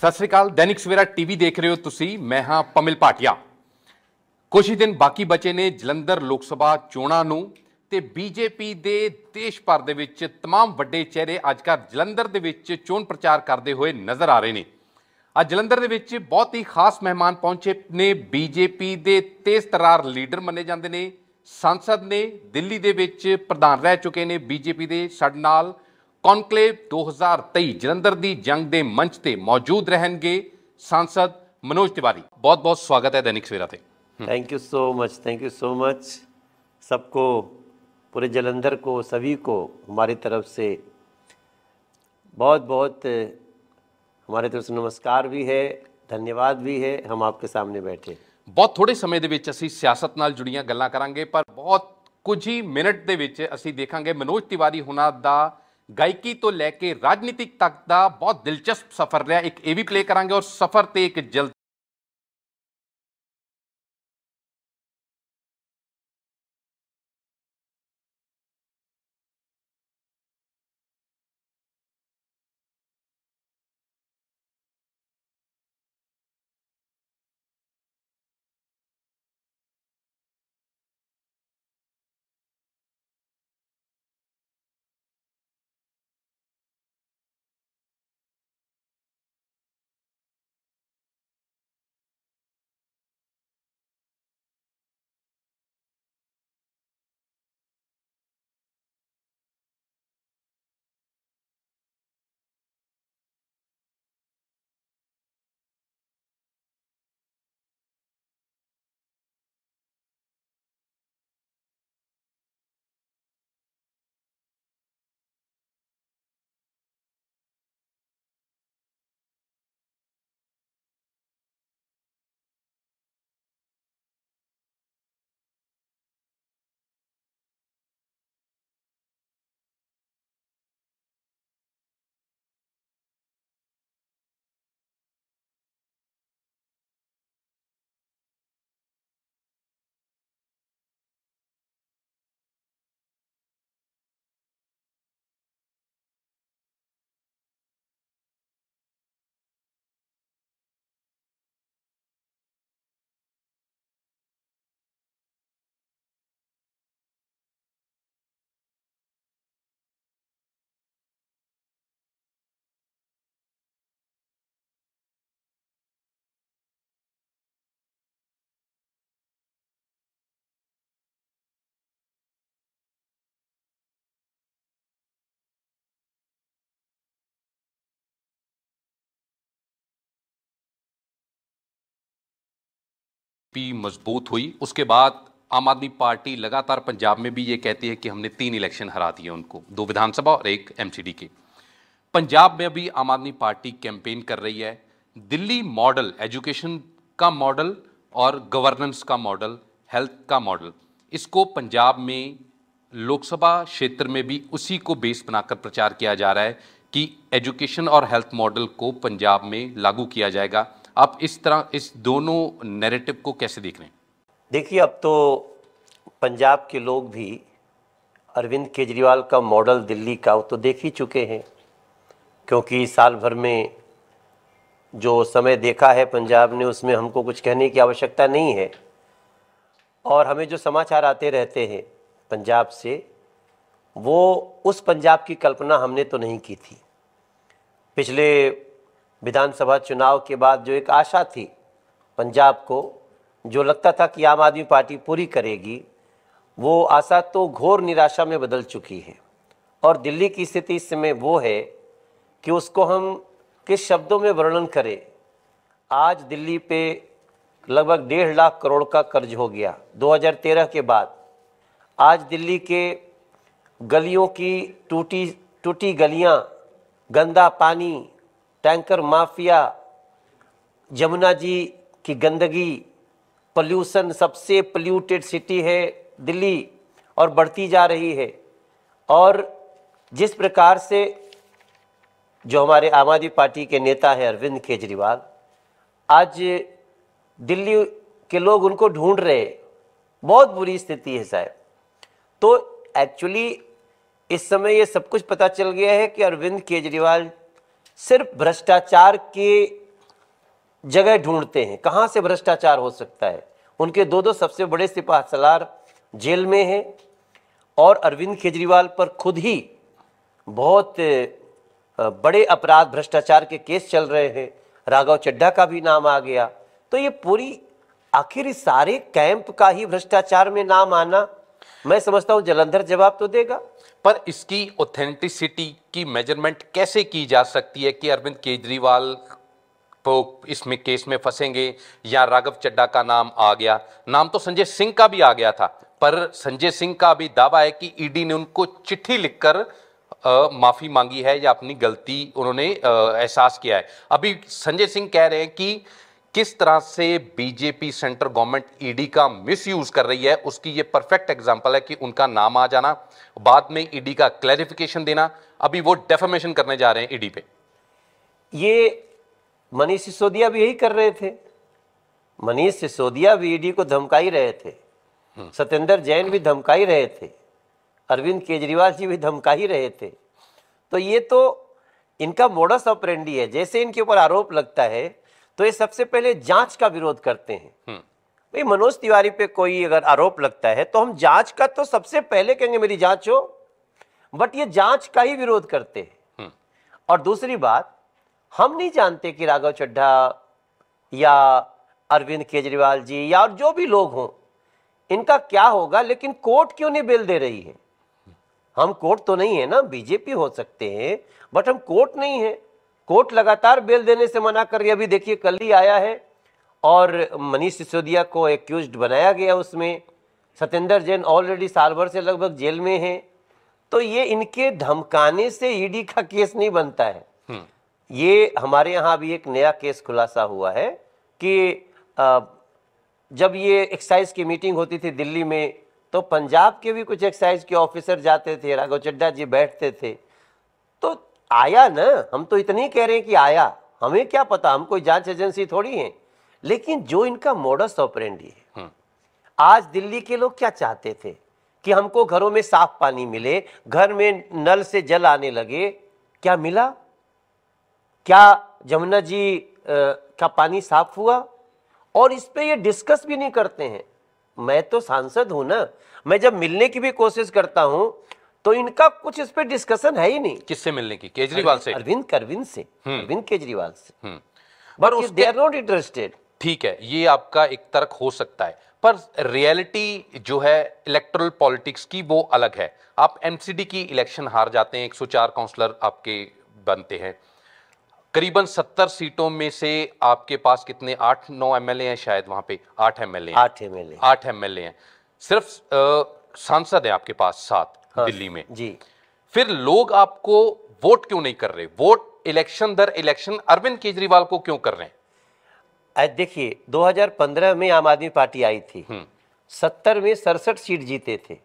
ਸਤਿ ਸ੍ਰੀ ਅਕਾਲ। Dainik Savera TV देख रहे हो ਤੁਸੀਂ। मैं हाँ पमिल भाटिया। ਕੁਝ ਹੀ ਦਿਨ ਬਾਕੀ ਬਚੇ ਨੇ ਜਲੰਧਰ ਲੋਕ ਸਭਾ ਚੋਣਾਂ ਨੂੰ ਤੇ ਬੀਜੇਪੀ ਦੇ ਦੇਸ਼ ਭਰ ਦੇ ਵਿੱਚ तमाम ਵੱਡੇ ਚਿਹਰੇ ਅੱਜ ਕੱਲ੍ਹ ਜਲੰਧਰ ਦੇ ਵਿੱਚ ਚੋਣ ਪ੍ਰਚਾਰ ਕਰਦੇ ਹੋਏ ਨਜ਼ਰ ਆ ਰਹੇ ਨੇ। ਅੱਜ ਜਲੰਧਰ ਦੇ ਵਿੱਚ ਬਹੁਤ ਹੀ ਖਾਸ ਮਹਿਮਾਨ ਪਹੁੰਚੇ ਨੇ। ਬੀਜੇਪੀ ਦੇ ਤੇਜ਼ ਤਰਾਰ ਲੀਡਰ ਮੰਨੇ ਜਾਂਦੇ ਨੇ, सांसद ने, दिल्ली ਦੇ ਵਿੱਚ ਪ੍ਰਧਾਨ ਰਹਿ ਚੁੱਕੇ ਨੇ ਬੀਜੇਪੀ ਦੇ। ਸਾਡੇ ਨਾਲ कॉन्क्लेव 2023 जलंधर की जंग के मंच पर मौजूद रहेंगे सांसद मनोज तिवारी। बहुत बहुत स्वागत है दैनिक सवेरा थे। थैंक यू सो मच सबको, पूरे जलंधर को, सभी को हमारी तरफ से बहुत बहुत हमारी तरफ से नमस्कार भी है, धन्यवाद भी है। हम आपके सामने बैठे बहुत थोड़े समय ਦੇ ਵਿੱਚ ਅਸੀਂ ਸਿਆਸਤ ਨਾਲ ਜੁੜੀਆਂ ਗੱਲਾਂ ਕਰਾਂਗੇ, ਪਰ ਬਹੁਤ ਕੁਝ ਹੀ ਮਿੰਟ ਦੇ ਵਿੱਚ ਅਸੀਂ ਦੇਖਾਂਗੇ मनोज तिवारी ਹੁਣਾਂ ਦਾ गायकी तो लैके राजनीतिक तक का बहुत दिलचस्प सफर रहा। एक ये भी प्ले करांगे और सफर ते एक जल्द भी मजबूत हुई। उसके बाद आम आदमी पार्टी लगातार पंजाब में भी ये कहती है कि हमने 3 इलेक्शन हरा दिए उनको, 2 विधानसभा और 1 एमसीडी के। पंजाब में भी आम आदमी पार्टी कैंपेन कर रही है। दिल्ली मॉडल, एजुकेशन का मॉडल और गवर्नेंस का मॉडल, हेल्थ का मॉडल, इसको पंजाब में लोकसभा क्षेत्र में भी उसी को बेस बनाकर प्रचार किया जा रहा है कि एजुकेशन और हेल्थ मॉडल को पंजाब में लागू किया जाएगा। आप इस तरह इस दोनों नैरेटिव को कैसे देख रहे हैं? देखिए, अब तो पंजाब के लोग भी अरविंद केजरीवाल का मॉडल दिल्ली का वो तो देख ही चुके हैं, क्योंकि साल भर में जो समय देखा है पंजाब ने, उसमें हमको कुछ कहने की आवश्यकता नहीं है। और हमें जो समाचार आते रहते हैं पंजाब से, वो उस पंजाब की कल्पना हमने तो नहीं की थी। पिछले विधानसभा चुनाव के बाद जो एक आशा थी पंजाब को, जो लगता था कि आम आदमी पार्टी पूरी करेगी, वो आशा तो घोर निराशा में बदल चुकी है। और दिल्ली की स्थिति इस समय वो है कि उसको हम किस शब्दों में वर्णन करें। आज दिल्ली पे लगभग 1.5 लाख करोड़ का कर्ज हो गया 2013 के बाद। आज दिल्ली के गलियों की टूटी गलियां, गंदा पानी, टैंकर माफिया, जमुना जी की गंदगी, पोल्यूशन, सबसे पोल्यूटेड सिटी है दिल्ली और बढ़ती जा रही है। और जिस प्रकार से जो हमारे आम आदमी पार्टी के नेता हैं अरविंद केजरीवाल, आज दिल्ली के लोग उनको ढूंढ रहे, बहुत बुरी स्थिति है साहब। तो एक्चुअली इस समय ये सब कुछ पता चल गया है कि अरविंद केजरीवाल सिर्फ भ्रष्टाचार के जगह ढूंढते हैं कहां से भ्रष्टाचार हो सकता है। उनके दो सबसे बड़े सिपहसालार जेल में हैं और अरविंद केजरीवाल पर खुद ही बहुत बड़े अपराध भ्रष्टाचार के केस चल रहे हैं। राघव चड्ढा का भी नाम आ गया। तो ये पूरी आखिर इस सारे कैंप का ही भ्रष्टाचार में नाम आना, मैं समझता हूं जालंधर जवाब तो देगा। पर इसकी ऑथेंटिसिटी की मेजरमेंट कैसे की जा सकती है कि अरविंद केजरीवाल तो इसमें केस में फंसेंगे या राघव चड्ढा का नाम आ गया? नाम तो संजय सिंह का भी आ गया था, पर संजय सिंह का भी दावा है कि ईडी ने उनको चिट्ठी लिखकर माफी मांगी है या अपनी गलती उन्होंने एहसास किया है। अभी संजय सिंह कह रहे हैं कि किस तरह से बीजेपी सेंट्रल गवर्नमेंट ईडी का मिसयूज कर रही है, उसकी ये परफेक्ट एग्जांपल है कि उनका नाम आ जाना, बाद में ईडी का क्लैरिफिकेशन देना। अभी वो डेफेमेशन करने जा रहे हैं ईडी पे। ये मनीष सिसोदिया भी यही कर रहे थे। मनीष सिसोदिया भी ईडी को धमकाई रहे थे, सत्येंद्र जैन भी धमकाई रहे थे, अरविंद केजरीवाल जी भी धमकाई रहे थे। तो ये तो इनका मोडस ऑपरेंडी है। जैसे इनके ऊपर आरोप लगता है तो ये सबसे पहले जांच का विरोध करते हैं। भाई मनोज तिवारी पे कोई अगर आरोप लगता है तो हम जांच का तो सबसे पहले कहेंगे मेरी जांच हो, बट ये जांच का ही विरोध करते हैं। और दूसरी बात, हम नहीं जानते कि राघव चड्ढा या अरविंद केजरीवाल जी या और जो भी लोग हों इनका क्या होगा, लेकिन कोर्ट क्यों नहीं बेल दे रही है? हम कोर्ट तो नहीं है ना, बीजेपी हो सकते हैं बट हम कोर्ट नहीं है। कोर्ट लगातार बेल देने से मना कर रही है। अभी देखिए कल ही आया है और मनीष सिसोदिया को एक्यूज्ड बनाया गया उसमें। सत्येंद्र जैन ऑलरेडी साल भर से लगभग जेल में है। तो ये इनके धमकाने से ईडी का केस नहीं बनता है। ये हमारे यहाँ भी एक नया केस खुलासा हुआ है कि जब ये एक्साइज की मीटिंग होती थी दिल्ली में तो पंजाब के भी कुछ एक्साइज के ऑफिसर जाते थे, राघव चड्ढा जी बैठते थे। तो आया ना, हम तो इतनी कह रहे हैं कि आया, हमें क्या पता, हम कोई जांच एजेंसी थोड़ी है। लेकिन जो इनका मोडस ऑपरेंडी है, आज दिल्ली के लोग क्या चाहते थे कि हमको घरों में साफ पानी मिले, घर में नल से जल आने लगे। क्या मिला? क्या जमुना जी का पानी साफ हुआ? और इस पे ये डिस्कस भी नहीं करते हैं। मैं तो सांसद हूं ना, मैं जब मिलने की भी कोशिश करता हूं तो इनका कुछ इस पे डिस्कशन है ही नहीं। किससे मिलने की? केजरीवाल से? अरविंद से, अरविंद केजरीवाल से। But they are not interested. ठीक है, ये आपका एक तर्क हो सकता है, पर रियलिटी जो है इलेक्टोरल पॉलिटिक्स की वो अलग है। आप एमसीडी की इलेक्शन हार जाते हैं, 104 काउंसलर आपके बनते हैं, करीबन 70 सीटों में से आपके पास कितने 8-9 एमएलए हैं, शायद वहां पे 8 एमएलए हैं। 8 एमएलए हैं, सिर्फ सांसद है आपके पास 7 दिल्ली में जी। फिर लोग आपको वोट क्यों नहीं कर रहे? वोट इलेक्शन दर इलेक्शन अरविंद केजरीवाल को क्यों कर रहे हैं? देखिए 2015 में आम आदमी पार्टी आई थी, 70 में 67 सीट जीते थे,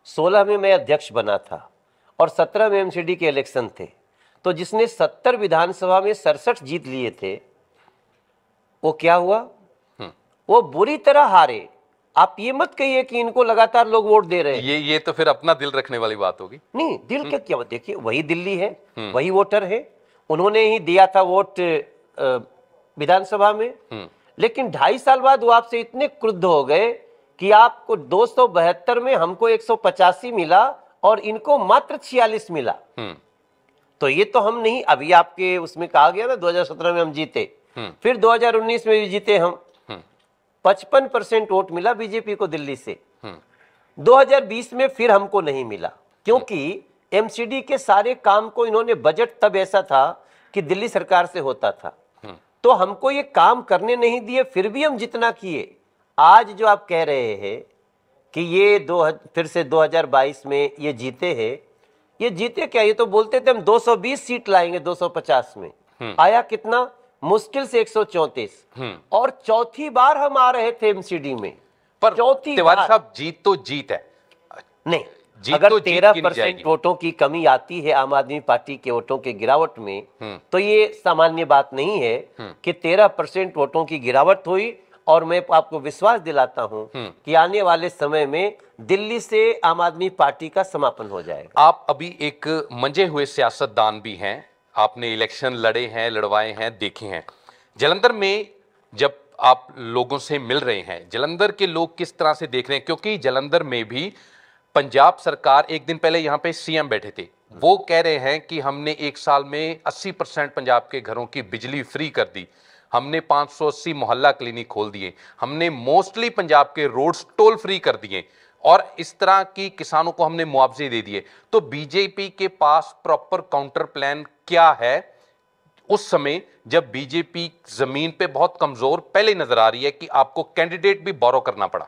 16 में मैं अध्यक्ष बना था और 17 में एमसीडी के इलेक्शन थे। तो जिसने 70 विधानसभा में 67 जीत लिए थे वो क्या हुआ? वो बुरी तरह हारे। आप ये मत कहिए कि इनको लगातार लोग वोट दे रहे हैं। ये तो फिर अपना दिल रखने वाली बात होगी। नहीं, दिल के क्या, देखिए वही दिल्ली है, वही वोटर है, उन्होंने ही दिया था वोट विधानसभा में। लेकिन 2.5 साल बाद वो आपसे इतने क्रुद्ध हो गए कि आपको 272 में हमको 185 मिला और इनको मात्र 46 मिला। तो ये तो हम नहीं, अभी आपके उसमें कहा गया ना 2017 में हम जीते, फिर 2019 में भी जीते हम, 55% वोट मिला बीजेपी को दिल्ली से। 2020 में फिर हमको नहीं मिला क्योंकि एमसीडी के सारे काम को इन्होंने, बजट तब ऐसा था कि दिल्ली सरकार से होता था, तो हमको ये काम करने नहीं दिए, फिर भी हम जितना किए। आज जो आप कह रहे हैं कि ये फिर से 2022 में ये जीते हैं, ये जीते क्या? ये तो बोलते थे हम 220 सीट लाएंगे 250 में। आया कितना? मुश्किल से 134। और चौथी बार हम आ रहे थे एमसीडी में। पर चौथी तिवारी साहब, जीत तो जीत है। नहीं, जीत अगर तो जीत 13% वोटों की कमी आती है आम आदमी पार्टी के वोटों के गिरावट में, तो ये सामान्य बात नहीं है कि 13% वोटों की गिरावट हुई। और मैं आपको विश्वास दिलाता हूं कि आने वाले समय में दिल्ली से आम आदमी पार्टी का समापन हो जाएगा। आप अभी एक मंजे हुए सियासतदान भी हैं, आपने इलेक्शन लड़े हैं, लड़वाए हैं, देखे हैं। जालंधर में जब आप लोगों से मिल रहे हैं, जलंधर के लोग किस तरह से देख रहे हैं? क्योंकि जलंधर में भी पंजाब सरकार, एक दिन पहले यहां पे सीएम बैठे थे, वो कह रहे हैं कि हमने एक साल में 80% पंजाब के घरों की बिजली फ्री कर दी, हमने 580 मोहल्ला क्लिनिक खोल दिए, हमने मोस्टली पंजाब के रोड्स टोल फ्री कर दिए और इस तरह की किसानों को हमने मुआवजे दे दिए। तो बीजेपी के पास प्रॉपर काउंटर प्लान क्या है उस समय जब बीजेपी जमीन पे बहुत कमजोर पहले नजर आ रही है कि आपको कैंडिडेट भी बोरो करना पड़ा?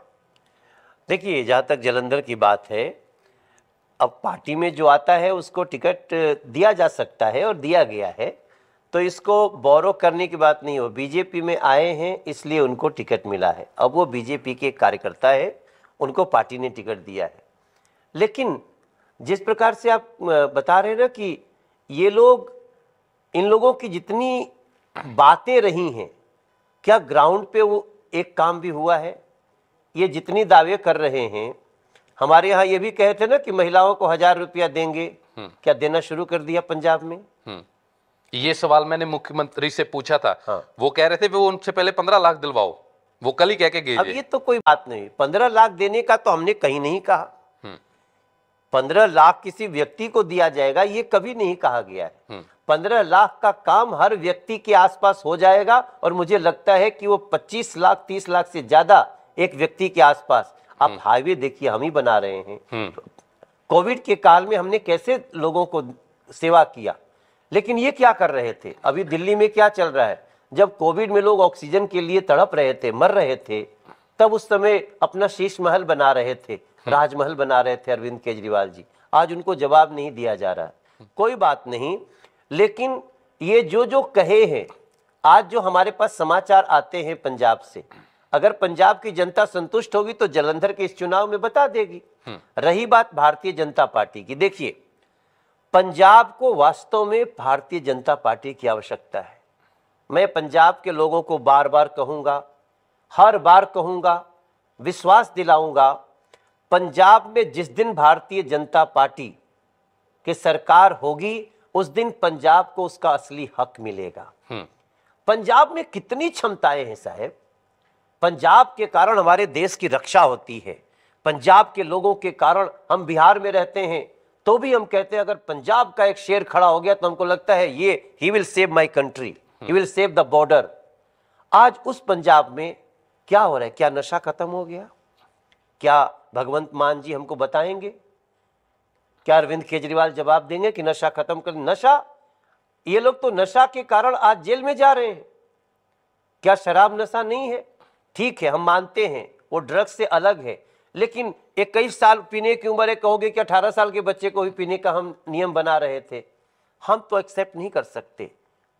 देखिए, जहाँ तक जलंधर की बात है, अब पार्टी में जो आता है उसको टिकट दिया जा सकता है और दिया गया है, तो इसको बोरो करने की बात नहीं हो। बीजेपी में आए हैं इसलिए उनको टिकट मिला है, अब वो बीजेपी के कार्यकर्ता है, उनको पार्टी ने टिकट दिया है। लेकिन जिस प्रकार से आप बता रहे हैं ना कि ये लोग, इन लोगों की जितनी बातें रही हैं, क्या ग्राउंड पे वो एक काम भी हुआ है? ये जितनी दावे कर रहे हैं, हमारे यहाँ ये भी कहे थे ना कि महिलाओं को 1000 रुपया देंगे, क्या देना शुरू कर दिया पंजाब में? ये सवाल मैंने मुख्यमंत्री से पूछा था। हाँ। वो कह रहे थे वो उनसे पहले 15 लाख दिलवाओ, वो कल ही कह के गए। अब ये तो कोई बात नहीं, 15 लाख देने का तो हमने कहीं नहीं कहा। 15 लाख किसी व्यक्ति को दिया जाएगा ये कभी नहीं कहा गया है। 15 लाख का काम हर व्यक्ति के आसपास हो जाएगा और मुझे लगता है कि वो 25 लाख 30 लाख से ज्यादा एक व्यक्ति के आसपास। आप हाईवे देखिए, हम ही बना रहे हैं। कोविड के काल में हमने कैसे लोगों को सेवा किया, लेकिन ये क्या कर रहे थे? अभी दिल्ली में क्या चल रहा है? जब कोविड में लोग ऑक्सीजन के लिए तड़प रहे थे, मर रहे थे, तब उस समय अपना शीश महल बना रहे थे, राजमहल बना रहे थे अरविंद केजरीवाल जी। आज उनको जवाब नहीं दिया जा रहा। कोई बात नहीं, लेकिन ये जो जो कहे हैं, आज जो हमारे पास समाचार आते हैं पंजाब से, अगर पंजाब की जनता संतुष्ट होगी तो जलंधर के इस चुनाव में बता देगी। रही बात भारतीय जनता पार्टी की, देखिए पंजाब को वास्तव में भारतीय जनता पार्टी की आवश्यकता है। मैं पंजाब के लोगों को बार बार कहूंगा, हर बार कहूंगा, विश्वास दिलाऊंगा, पंजाब में जिस दिन भारतीय जनता पार्टी की सरकार होगी उस दिन पंजाब को उसका असली हक मिलेगा। पंजाब में कितनी क्षमताएं हैं साहब, पंजाब के कारण हमारे देश की रक्षा होती है। पंजाब के लोगों के कारण हम बिहार में रहते हैं तो भी हम कहते हैं अगर पंजाब का एक शेर खड़ा हो गया तो हमको लगता है ये he will save my country, he will save the border. आज उस पंजाब में क्या हो रहा है? क्या नशा खत्म हो गया? क्या भगवंत मान जी हमको बताएंगे? क्या अरविंद केजरीवाल जवाब देंगे कि नशा खत्म कर? नशा, ये लोग तो नशा के कारण आज जेल में जा रहे हैं। क्या शराब नशा नहीं है? ठीक है, हम मानते हैं वो ड्रग्स से अलग है, लेकिन 21 साल पीने की उम्र है, कहोगे कि 18 साल के बच्चे को भी पीने का हम नियम बना रहे थे। हम तो एक्सेप्ट नहीं कर सकते।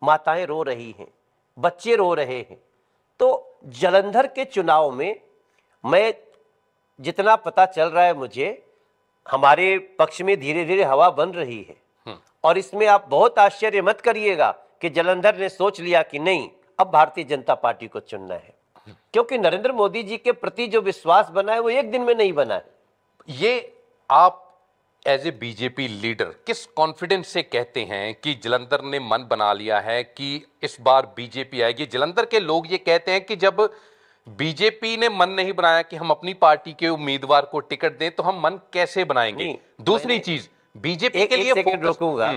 माताएं रो रही हैं, बच्चे रो रहे हैं। तो जलंधर के चुनाव में मैं जितना पता चल रहा है मुझे, हमारे पक्ष में धीरे धीरे हवा बन रही है। और इसमें आप बहुत आश्चर्य मत करिएगा कि जलंधर ने सोच लिया कि नहीं, अब भारतीय जनता पार्टी को चुनना है, क्योंकि नरेंद्र मोदी जी के प्रति जो विश्वास बना है वो एक दिन में नहीं बना है। ये आप एज ए बीजेपी लीडर किस कॉन्फिडेंस से कहते हैं कि जलंधर ने मन बना लिया है कि इस बार बीजेपी आएगी? जलंधर के लोग ये कहते हैं कि जब बीजेपी ने मन नहीं बनाया कि हम अपनी पार्टी के उम्मीदवार को टिकट दें तो हम मन कैसे बनाएंगे? दूसरी चीज, बीजेपी के लिए सेकंड रोकूंगा,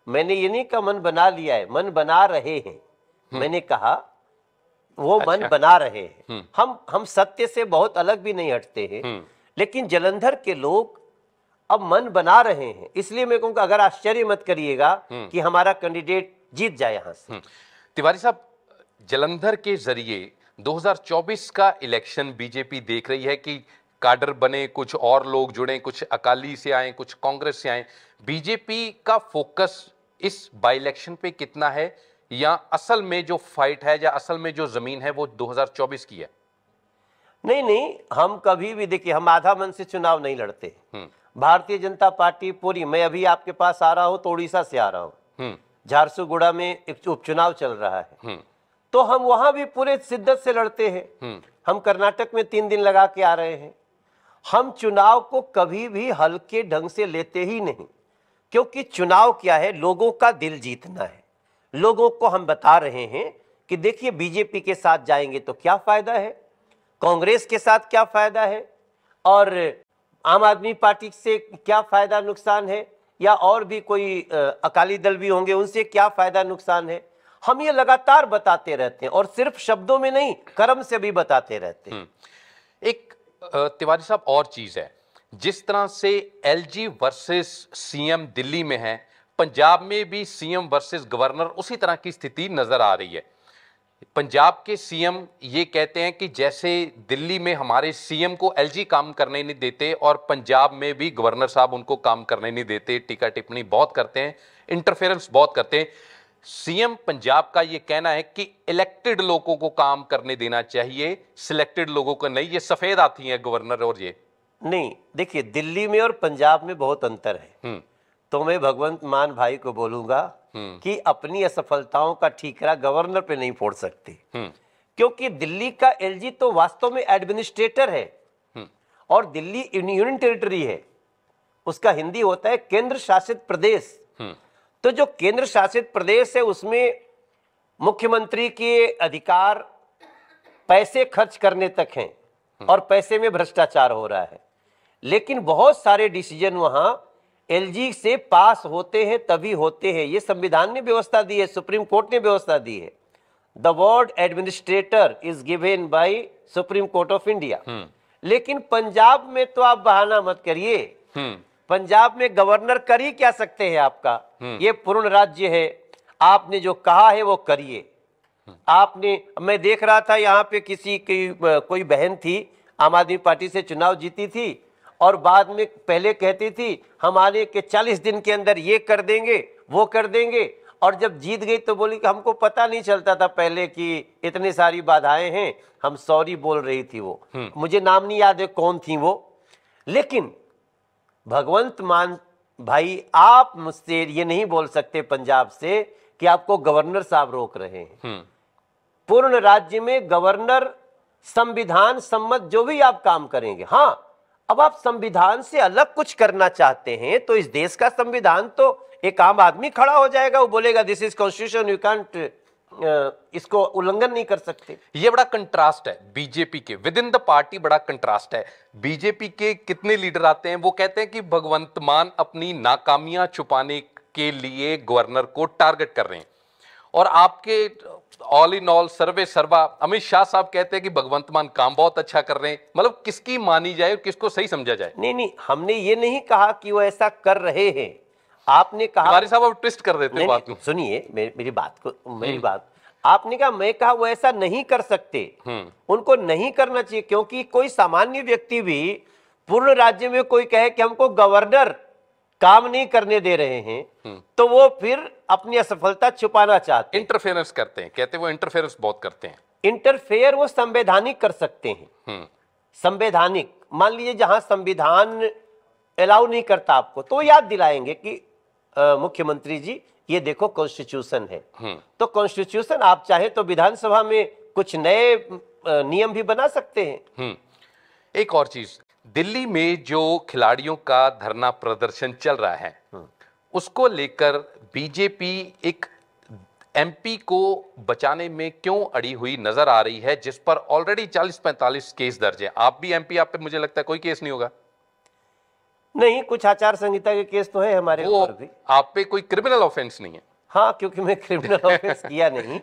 मैंने ये नहीं कहा मन बना लिया है, मन बना रहे हैं। मैंने कहा वो मन बना रहे हैं। हम सत्य से बहुत अलग भी नहीं हटते हैं, लेकिन जलंधर के लोग अब मन बना रहे हैं। इसलिए मैं कहूँगा अगर आश्चर्य मत करिएगा कि हमारा कैंडिडेट जीत जाए यहां से। तिवारी साहब, जलंधर के जरिए 2024 का इलेक्शन बीजेपी देख रही है कि काडर बने, कुछ और लोग जुड़े, कुछ अकाली से आए, कुछ कांग्रेस से आए। बीजेपी का फोकस इस बाई इलेक्शन पे कितना है, या असल में जो फाइट है या असल में जो जमीन है वो 2024 की है? नहीं, हम कभी भी, देखिए हम आधा मन से चुनाव नहीं लड़ते। भारतीय जनता पार्टी पूरी, मैं अभी आपके पास आ रहा हूं तो उड़ीसा से आ रहा हूं, झारसुगुड़ा में एक उपचुनाव चल रहा है, तो हम वहां भी पूरे शिद्दत से लड़ते हैं। हम कर्नाटक में 3 दिन लगा के आ रहे हैं। हम चुनाव को कभी भी हल्के ढंग से लेते ही नहीं, क्योंकि चुनाव क्या है? लोगों का दिल जीतना है। लोगों को हम बता रहे हैं कि देखिए बीजेपी के साथ जाएंगे तो क्या फायदा है, कांग्रेस के साथ क्या फायदा है, और आम आदमी पार्टी से क्या फायदा नुकसान है, या और भी कोई अकाली दल भी होंगे उनसे क्या फायदा नुकसान है। हम ये लगातार बताते रहते हैं और सिर्फ शब्दों में नहीं, कर्म से भी बताते रहते हैं। एक तिवारी साहब और चीज है, जिस तरह से एलजी वर्सेस सीएम दिल्ली में है, पंजाब में भी सीएम वर्सेस गवर्नर उसी तरह की स्थिति नजर आ रही है। पंजाब के सीएम ये कहते हैं कि जैसे दिल्ली में हमारे सीएम को एलजी काम करने नहीं देते और पंजाब में भी गवर्नर साहब उनको काम करने नहीं देते, टीका टिप्पणी बहुत करते हैं, इंटरफेरेंस बहुत करते हैं। सीएम पंजाब का ये कहना है कि इलेक्टेड लोगों को काम करने देना चाहिए, सिलेक्टेड लोगों को नहीं। ये सफेद आती हैं गवर्नर और ये नहीं। देखिए दिल्ली में और पंजाब में बहुत अंतर है। तो मैं भगवंत मान भाई को बोलूंगा कि अपनी असफलताओं का ठीकरा गवर्नर पे नहीं फोड़ सकते, क्योंकि दिल्ली का एलजी तो वास्तव में एडमिनिस्ट्रेटर है और दिल्ली यूनियन टेरिटरी है, उसका हिंदी होता है केंद्र शासित प्रदेश। तो जो केंद्र शासित प्रदेश है उसमें मुख्यमंत्री के अधिकार पैसे खर्च करने तक हैं और पैसे में भ्रष्टाचार हो रहा है, लेकिन बहुत सारे डिसीजन वहां एलजी से पास होते हैं तभी होते हैं। ये संविधान ने व्यवस्था दी है, सुप्रीम कोर्ट ने व्यवस्था दी है। The word administrator is given by supreme court of India. लेकिन पंजाब में तो आप बहाना मत करिए, पंजाब में गवर्नर कर ही क्या सकते हैं आपका, ये पूर्ण राज्य है, आपने जो कहा है वो करिए। आपने, मैं देख रहा था यहाँ पे किसी की कोई बहन थी, आम आदमी पार्टी से चुनाव जीती थी और बाद में पहले कहती थी हम आने के 40 दिन के अंदर ये कर देंगे वो कर देंगे, और जब जीत गई तो बोली कि हमको पता नहीं चलता था पहले कि इतनी सारी बाधाएं हैं, हम सॉरी बोल रही थी। वो मुझे नाम नहीं याद है कौन थी वो। लेकिन भगवंत मान भाई, आप मुझसे ये नहीं बोल सकते पंजाब से कि आपको गवर्नर साहब रोक रहे हैं। पूर्ण राज्य में गवर्नर संविधान सम्मत जो भी आप काम करेंगे। हाँ, अब आप संविधान से अलग कुछ करना चाहते हैं तो इस देश का संविधान तो एक आम आदमी खड़ा हो जाएगा, वो बोलेगा this is constitution, you can't, इसको उल्लंघन नहीं कर सकते। ये बड़ा कंट्रास्ट है बीजेपी के विद इन द पार्टी, बड़ा कंट्रास्ट है। बीजेपी के कितने लीडर आते हैं, वो कहते हैं कि भगवंत मान अपनी नाकामियां छुपाने के लिए गवर्नर को टारगेट कर रहे हैं, और आपके ऑल इन ऑल सर्वे सर्वा अमित शाह साहब कहते हैं कि भगवंत मान काम बहुत अच्छा कर रहे हैं। मतलब किसकी मानी जाए और किसको सही समझा जाए? नहीं, हमने ये नहीं कहा कि वो ऐसा कर रहे हैं। आपने कहा, हमारे साहब आप ट्विस्ट कर देते हैं बात को। सुनिए मेरी बात, आपने कहा, मैं कहा वो ऐसा नहीं कर सकते, उनको नहीं करना चाहिए, क्योंकि कोई सामान्य व्यक्ति भी पूर्ण राज्य में कोई कहे कि हमको गवर्नर काम नहीं करने दे रहे हैं तो वो फिर अपनी असफलता छुपाना चाहते हैं, इंटरफेरेंस करते हैं, कहते हैं वो इंटरफेरेंस बहुत करते हैं। इंटरफेयर वो संवैधानिक कर सकते हैं। संवैधानिक, मान लीजिए जहां संविधान अलाउ नहीं करता आपको, तो याद दिलाएंगे कि मुख्यमंत्री जी ये देखो कॉन्स्टिट्यूशन है। तो कॉन्स्टिट्यूशन आप चाहे तो विधानसभा में कुछ नए नियम भी बना सकते हैं। एक और चीज, दिल्ली में जो खिलाड़ियों का धरना प्रदर्शन चल रहा है उसको लेकर बीजेपी एक एमपी को बचाने में क्यों अड़ी हुई नजर आ रही है, जिस पर ऑलरेडी 40-45 केस दर्ज है। आप भी एमपी, आप पे मुझे लगता है कोई केस नहीं होगा। नहीं, कुछ आचार संहिता के केस तो है हमारे ऊपर भी। आप पे कोई क्रिमिनल ऑफेंस नहीं है? हाँ, क्योंकि मैं क्रिमिनल ऑफेंस किया नहीं।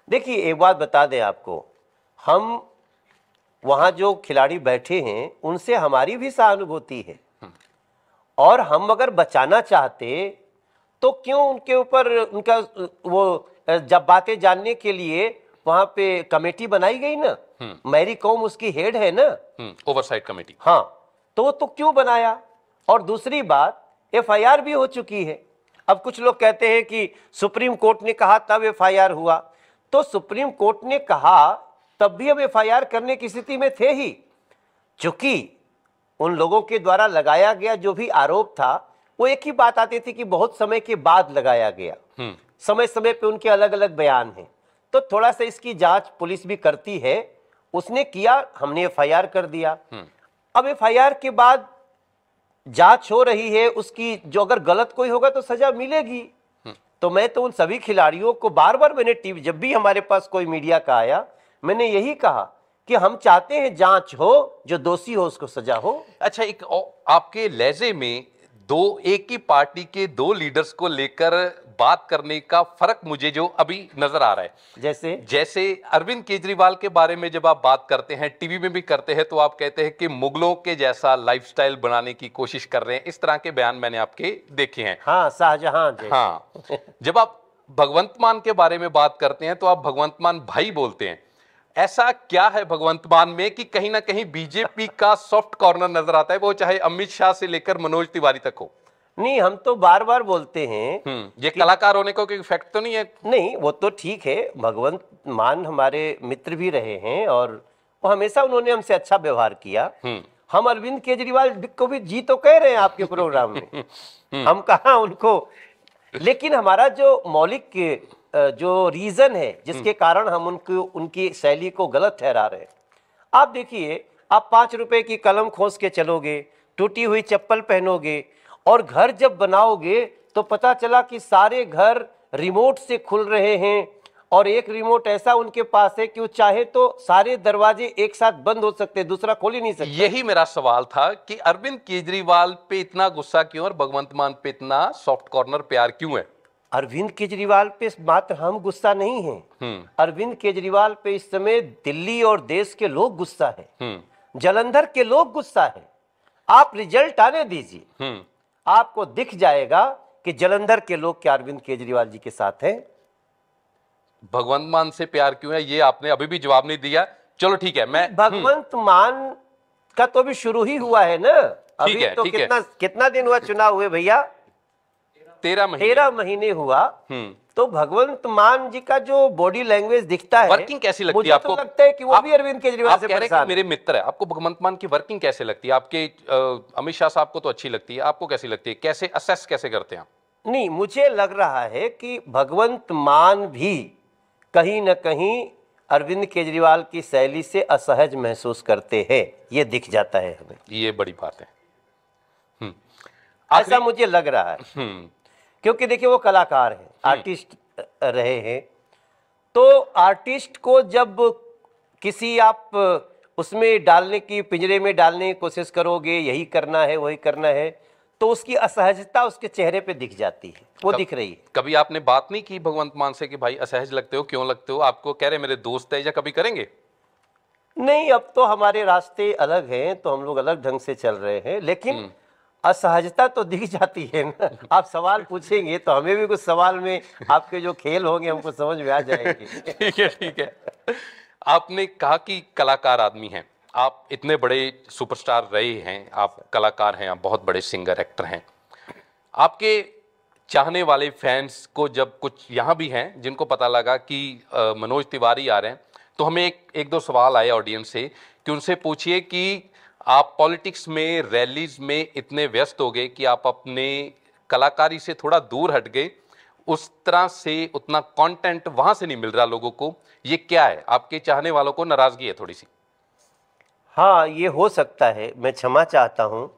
देखिए एक बात बता दें आपको, हम वहां जो खिलाड़ी बैठे हैं उनसे हमारी भी सहानुभूति है, और हम अगर बचाना चाहते तो क्यों उनके ऊपर उनका वो जब बातें जानने के लिए वहां पे कमेटी बनाई गई ना, मैरी कॉम उसकी हेड है ना, ओवरसाइट कमेटी। हाँ, तो क्यों बनाया? और दूसरी बात, एफआईआर भी हो चुकी है। अब कुछ लोग कहते हैं कि सुप्रीम कोर्ट ने कहा तब एफआईआर हुआ, तो सुप्रीम कोर्ट ने कहा तब भी हम एफआईआर करने की स्थिति में थे ही, चूंकि उन लोगों के द्वारा लगाया गया जो भी आरोप था वो एक ही बात आती थी कि बहुत समय के बाद लगाया गया, समय समय पे उनके अलग अलग बयान हैं, तो थोड़ा सा इसकी जांच पुलिस भी करती है। उसने किया, हमने एफआईआर कर दिया। अब एफआईआर के बाद जांच हो रही है उसकी, जो अगर गलत कोई होगा तो सजा मिलेगी। तो मैं तो उन सभी खिलाड़ियों को बार बार मैंने टीवी, जब भी हमारे पास कोई मीडिया का आया, मैंने यही कहा कि हम चाहते हैं जांच हो, जो दोषी हो उसको सजा हो। अच्छा, आपके लहजे में एक ही पार्टी के दो लीडर्स को लेकर बात करने का फर्क मुझे जो अभी नजर आ रहा है, जैसे अरविंद केजरीवाल के बारे में जब आप बात करते हैं, टीवी में भी करते हैं, तो आप कहते हैं कि मुगलों के जैसा लाइफस्टाइल बनाने की कोशिश कर रहे हैं। इस तरह के बयान मैंने आपके देखे हैं। हाँ, शाहजहां जैसे। हाँ। जब आप भगवंत मान के बारे में बात करते हैं तो आप भगवंत मान भाई बोलते हैं। ऐसा क्या है भगवंत मान में कि कहीं ना कहीं बीजेपी का सॉफ्ट कॉर्नर नजर आता है, वो चाहे अमित शाह से लेकर मनोज तिवारी तक हो? नहीं, हम तो बार बार बोलते हैं ये कलाकार होने का कोई इफेक्ट तो नहीं है? नहीं, वो तो ठीक है। भगवंत मान हमारे मित्र भी रहे हैं और वो हमेशा उन्होंने हमसे अच्छा व्यवहार किया। हम अरविंद केजरीवाल को भी जी तो कह रहे हैं आपके प्रोग्राम में, हम कहा उनको, लेकिन हमारा जो मौलिक जो रीजन है जिसके कारण हम उनकी शैली को गलत ठहरा रहे हैं। आप देखिए, आप 5 रुपए की कलम खोस के चलोगे, टूटी हुई चप्पल पहनोगे, और घर जब बनाओगे तो पता चला कि सारे घर रिमोट से खुल रहे हैं, और एक रिमोट ऐसा उनके पास है कि वो चाहे तो सारे दरवाजे एक साथ बंद हो सकते, दूसरा खोल ही नहीं सकते। यही मेरा सवाल था कि अरविंद केजरीवाल पे इतना गुस्सा क्यों और भगवंत मान पे इतना सॉफ्ट कॉर्नर प्यार क्यों है? अरविंद केजरीवाल पे मात्र हम गुस्सा नहीं हैं, अरविंद केजरीवाल पे इस समय दिल्ली और देश के लोग गुस्सा है, जालंधर के लोग गुस्सा है। आप रिजल्ट आने दीजिए, आपको दिख जाएगा कि जालंधर के लोग क्या अरविंद केजरीवाल जी के साथ हैं। भगवंत मान से प्यार क्यों है, ये आपने अभी भी जवाब नहीं दिया। चलो ठीक है, मैं भगवंत मान का तो अभी शुरू ही हुआ है ना। अभी तो कितना दिन हुआ चुनाव हुए भैया? 13 महीने हुआ। तो भगवंत मान जी का जो बॉडी लैंग्वेज दिखता है, वर्किंग कैसी लगती है आपको? मुझे तो लगता है कि वो भी अरविंद केजरीवाल से परेशान है। मेरे मित्र है, आपको भगवंत मान की वर्किंग कैसे लगती है? आपके अमित शाह साहब को तो अच्छी लगती है, आपको कैसी लगती है? कैसे असेस कैसे करते हैं आप? नहीं, मुझे लग रहा है कि भगवंत मान भी कहीं न कहीं अरविंद केजरीवाल की शैली से असहज महसूस करते हैं, ये दिख जाता है हमें। ये बड़ी बात है। ऐसा मुझे लग रहा है, क्योंकि देखिए वो कलाकार हैं, आर्टिस्ट रहे हैं। तो आर्टिस्ट को जब किसी आप उसमें डालने की, पिंजरे में डालने की कोशिश करोगे, यही करना है वही करना है, तो उसकी असहजता उसके चेहरे पे दिख जाती है, वो दिख रही है। कभी आपने बात नहीं की भगवंत मान से कि भाई असहज लगते हो, क्यों लगते हो? आपको कह रहे मेरे दोस्त है, या कभी करेंगे? नहीं, अब तो हमारे रास्ते अलग हैं, तो हम लोग अलग ढंग से चल रहे हैं, लेकिन असहजता तो दिख जाती है ना। आप सवाल पूछेंगे तो हमें भी कुछ सवाल में आपके जो खेल होंगे हमको समझ में आ जाएंगे। ठीक है, ठीक है। आपने कहा कि कलाकार आदमी हैं, आप इतने बड़े सुपरस्टार रहे हैं, आप कलाकार हैं, आप बहुत बड़े सिंगर एक्टर हैं। आपके चाहने वाले फैंस को जब कुछ यहाँ भी हैं जिनको पता लगा कि मनोज तिवारी आ रहे हैं, तो हमें एक दो सवाल आए ऑडियंस से कि उनसे पूछिए कि आप पॉलिटिक्स में, रैलीज में इतने व्यस्त हो गए कि आप अपने कलाकारी से थोड़ा दूर हट गए, उस तरह से उतना कंटेंट वहां से नहीं मिल रहा लोगों को, ये क्या है? आपके चाहने वालों को नाराजगी है थोड़ी सी? हाँ, ये हो सकता है, मैं क्षमा चाहता हूँ,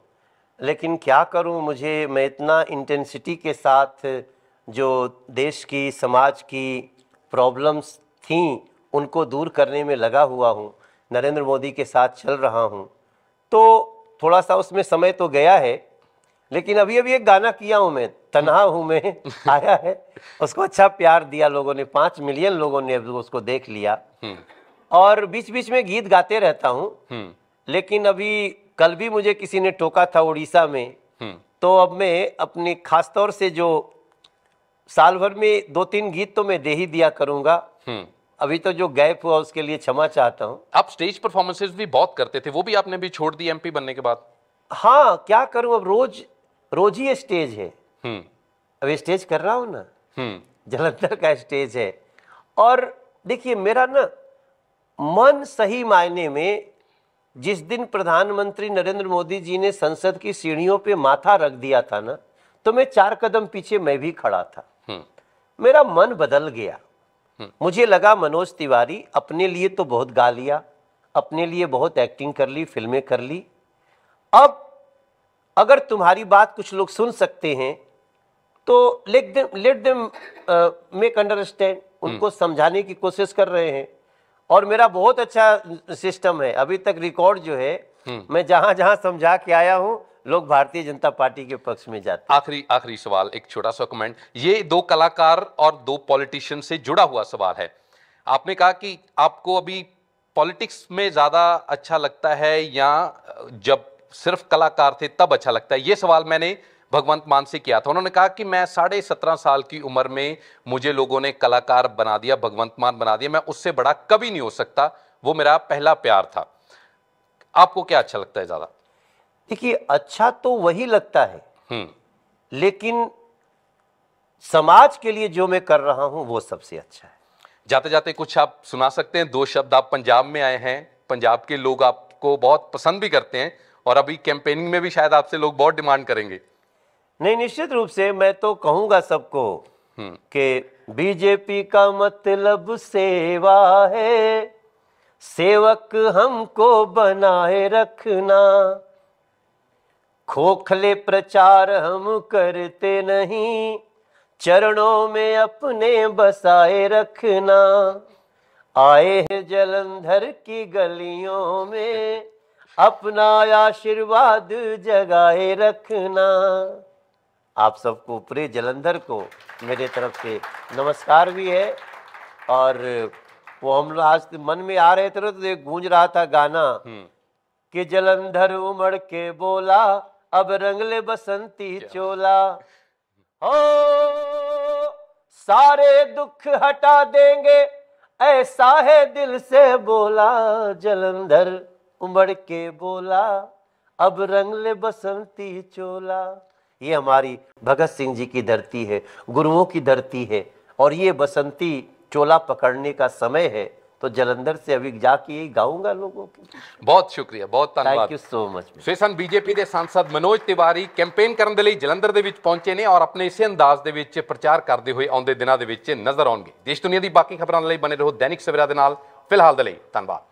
लेकिन क्या करूँ, मैं इतना इंटेंसिटी के साथ जो देश की, समाज की प्रॉब्लम्स थीं उनको दूर करने में लगा हुआ हूँ, नरेंद्र मोदी के साथ चल रहा हूँ, तो थोड़ा सा उसमें समय तो गया है। लेकिन अभी एक गाना किया हूँ मैं, तन्हा हूँ मैं, आया है, उसको अच्छा प्यार दिया लोगों ने, 5 मिलियन लोगों ने उसको देख लिया, और बीच बीच में गीत गाते रहता हूँ। लेकिन अभी कल भी मुझे किसी ने टोका था उड़ीसा में, तो अब मैं अपनी खासतौर से जो साल भर में 2-3 गीत तो मैं दे ही दिया करूँगा। अभी तो जो गैप हुआ उसके लिए क्षमा चाहता हूँ। आप स्टेज परफॉर्मेंसेस भी बहुत करते थे, वो भी आपने भी छोड़ दी एमपी बनने के बाद? हाँ, क्या करूँ, अब रोज ही स्टेज है। अभी स्टेज कर रहा हूँ ना, जालंधर का स्टेज है। और देखिए, मेरा ना मन सही मायने में, जिस दिन प्रधानमंत्री नरेंद्र मोदी जी ने संसद की सीढ़ियों पे माथा रख दिया था ना, तो मैं 4 कदम पीछे मैं भी खड़ा था। मेरा मन बदल गया। मुझे लगा मनोज तिवारी अपने लिए तो बहुत गा लिया, अपने लिए बहुत एक्टिंग कर ली, फिल्में कर ली, अब अगर तुम्हारी बात कुछ लोग सुन सकते हैं तो लेट देम मेक अंडरस्टैंड, उनको समझाने की कोशिश कर रहे हैं। और मेरा बहुत अच्छा सिस्टम है, अभी तक रिकॉर्ड जो है, मैं जहां जहां समझा के आया हूं, लोग भारतीय जनता पार्टी के पक्ष में जाते हैं। आखिरी सवाल, एक छोटा सा कमेंट, ये दो कलाकार और दो पॉलिटिशियन से जुड़ा हुआ सवाल है। आपने कहा कि आपको अभी पॉलिटिक्स में ज्यादा अच्छा लगता है या जब सिर्फ कलाकार थे तब अच्छा लगता है? ये सवाल मैंने भगवंत मान से किया था। उन्होंने कहा कि मैं 17.5 साल की उम्र में मुझे लोगों ने कलाकार बना दिया, भगवंत मान बना दिया, मैं उससे बड़ा कभी नहीं हो सकता, वो मेरा पहला प्यार था। आपको क्या अच्छा लगता है ज्यादा? देखिए, अच्छा तो वही लगता है, लेकिन समाज के लिए जो मैं कर रहा हूं वो सबसे अच्छा है। जाते जाते कुछ आप सुना सकते हैं? 2 शब्द। आप पंजाब में आए हैं, पंजाब के लोग आपको बहुत पसंद भी करते हैं और अभी कैंपेनिंग में भी शायद आपसे लोग बहुत डिमांड करेंगे। नहीं, निश्चित रूप से मैं तो कहूंगा सबको कि बीजेपी का मतलब सेवा है, सेवक हमको बनाए रखना, खोखले प्रचार हम करते नहीं, चरणों में अपने बसाए रखना, आए हैं जलंधर की गलियों में, अपना आशीर्वाद जगाए रखना। आप सबको, पूरे जलंधर को मेरे तरफ से नमस्कार भी है। और वो हम लोग आज मन में आ रहे थे तो एक गूंज रहा था गाना कि जलंधर उमड़ के बोला, अब रंगले बसंती चोला, हो सारे दुख हटा देंगे, ऐसा है दिल से बोला, जलंधर उमड़ के बोला, अब रंगले बसंती चोला। ये हमारी भगत सिंह जी की धरती है, गुरुओं की धरती है, और ये बसंती चोला पकड़ने का समय है, तो जलंधर से अभी जाके यही गाऊंगा लोगों की। बहुत शुक्रिया, बहुत धन्यवाद। Thank you so much. ਸਨ ਬੀਜੇਪੀ ਦੇ सांसद मनोज तिवारी ਕੈਂਪੇਨ ਕਰਨ ਦੇ ਲਈ ਜਲੰਧਰ ਦੇ ਵਿੱਚ ਪਹੁੰਚੇ ਨੇ ਔਰ ਆਪਣੇ ਇਸੇ ਅੰਦਾਜ਼ ਦੇ ਵਿੱਚ ਪ੍ਰਚਾਰ ਕਰਦੇ ਹੋਏ ਆਉਂਦੇ ਦਿਨਾਂ ਦੇ ਵਿੱਚ ਨਜ਼ਰ ਆਉਣਗੇ। ਦੇਸ਼ ਦੁਨੀਆ ਦੀ ਬਾਕੀ ਖਬਰਾਂ ਲਈ ਬਨੇ ਰਹੋ ਦੈਨਿਕ ਸਵੇਰਾ ਦੇ ਨਾਲ। ਫਿਲਹਾਲ ਦੇ ਲਈ ਧੰਨਵਾਦ।